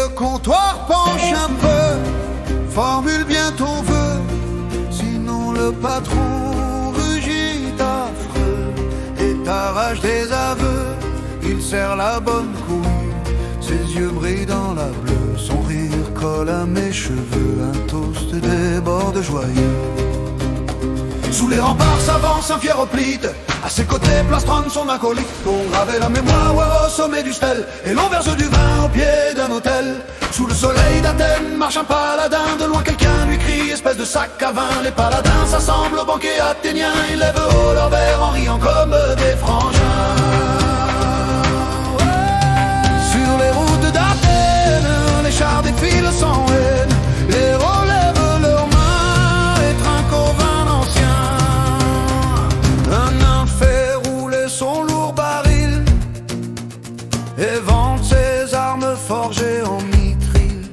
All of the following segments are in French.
le comptoir penche un peu, formule bien ton vœu, sinon le patron rugit affreux et t'arrache des aveux. Il serre la bonne couille, ses yeux brillent dans la bleue, son rire colle à mes cheveux, un toast déborde joyeux. Sous les remparts s'avance un fier hoplite, à ses côtés plastronne son acolyte. On gravait la mémoire au sommet du stèle, et l'on verse du vin au pied d'un hôtel. Sous le soleil d'Athènes marche un paladin, de loin quelqu'un lui crie espèce de sac à vin. Les paladins s'assemblent au banquet athénien, ils lèvent haut leur verre en riant comme des frangins. Sur les routes d'Athènes, les chars défilent sans haine, les héros lèvent leurs mains et trinquent au vin ancien. Un nain fait rouler son lourd baril et vante ses armes forgées en mithril.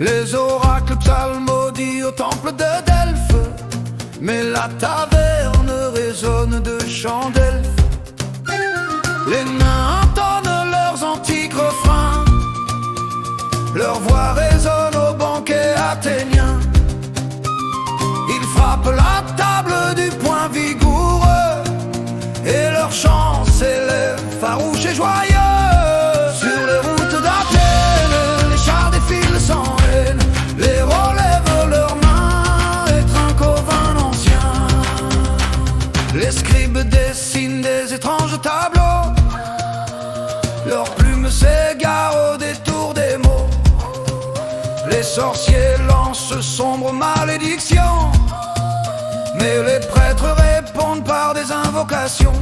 Les oracles psalmodient au temple de Delphes, mais la taverne résonne de chants d'elfes. Les nains entonnent leurs antiques refrains, leur voix résonne au banquet athénien. Ils frappent la table du poing vigoureux, et leur chant s'élève farouche et joyeux. Sur les routes d'Athènes, les chars défilent sans haine, les héros lèvent leurs mains et trinquent au vin ancien. Les scribes dessinent des étranges tableaux, leurs plumes s'égarent au détour des mots. Les sorciers lancent sombres malédictions, mais les prêtres répondent par des invocations.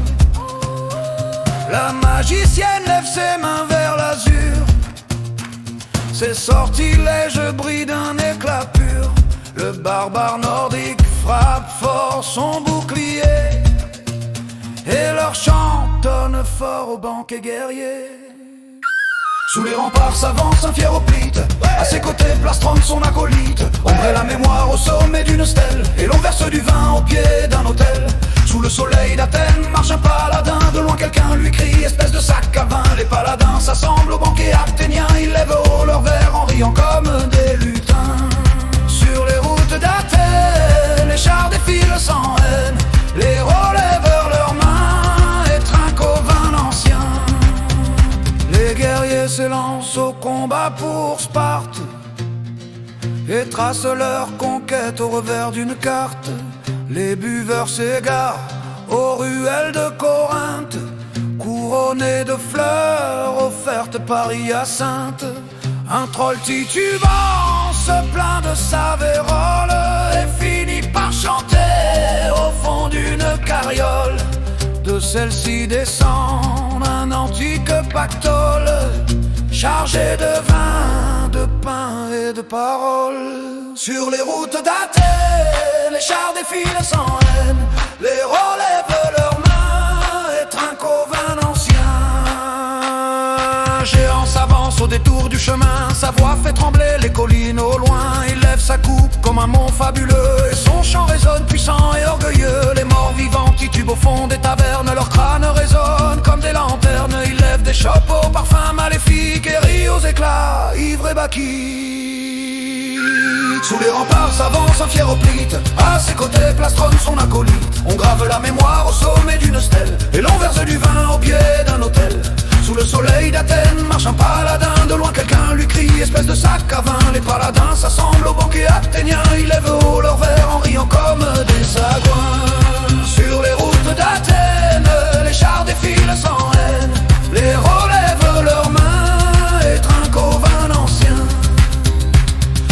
La magicienne lève ses mains vers l'azur, ses sortilèges brillent d'un éclat pur. Le barbare nordique frappe fort son bouclier, et leur chant tonne fort au banquet guerrier. Sous les remparts s'avance un fier hoplite, à ses côtés plastronne son acolyte. On brûle la mémoire au sommet d'une stèle, et l'on verse du vin au pied d'un hôtel. Sous le soleil d'Athènes marche un paladin, de loin quelqu'un lui crie espèce de sac à vin. Les paladins s'assemblent au banquet athénien, ils lèvent haut leur verre en riant comme des lutins. Sur les routes d'Athènes, les chars défilent sans haine, les héros lèvent leurs mains et trinquent au vin ancien. Les guerriers s'élancent au combat pour Sparte et tracent leur conquête au revers d'une carte. Les buveurs s'égarent aux ruelles de Corinthe, couronnés de fleurs offertes par Hyacinthe. Un troll titubant se plaint de sa vérole et finit par chanter au fond d'une carriole. De celle-ci descend un antique pactole, chargé de vin, de pain et de paroles. Sur les routes d'Athènes, les chars défilent sans haine, les héros lèvent leurs mains et trinquent au vin ancien. Un géant s'avance au détour du chemin, sa voix fait trembler les collines au loin. Il lève sa coupe comme un mont fabuleux, et son chant résonne puissant et orgueilleux. Les morts vivants titubent au fond des tavernes, leurs crânes résonnent comme des lanternes. Ils lèvent des chopes au parfum maléfique et rient aux éclats, ivres et baquis. Sous les remparts s'avance un fier hoplite, à ses côtés plastronne son acolyte. On grave la mémoire au sommet d'une stèle, et l'on verse du vin au pied d'un hôtel. Sous le soleil d'Athènes marche un paladin, de loin quelqu'un lui crie espèce de sac à vin. Les paladins s'assemblent au banquet athénien, ils lèvent haut leur verre en riant comme des sagouins. Sur les routes d'Athènes, les chars défilent sans haine, les héros lèvent leurs mains et trinquent au vin ancien.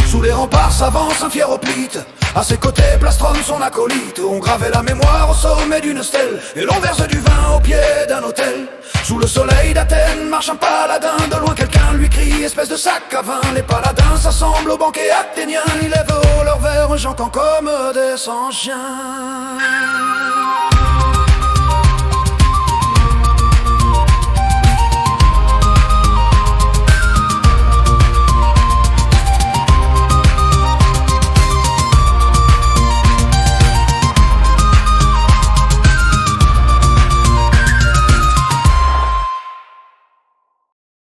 Sous les remparts s'avance un fier hoplite, à ses côtés plastronne son acolyte. On gravait la mémoire au sommet d'une stèle, et l'on verse du vin au pied d'un hôtel. Sous le soleil d'Athènes marche un paladin, de loin quelqu'un lui crie espèce de sac à vin. Les paladins s'assemblent au banquet athénien, ils lèvent haut leur verre, j'entends comme des sans-chiens.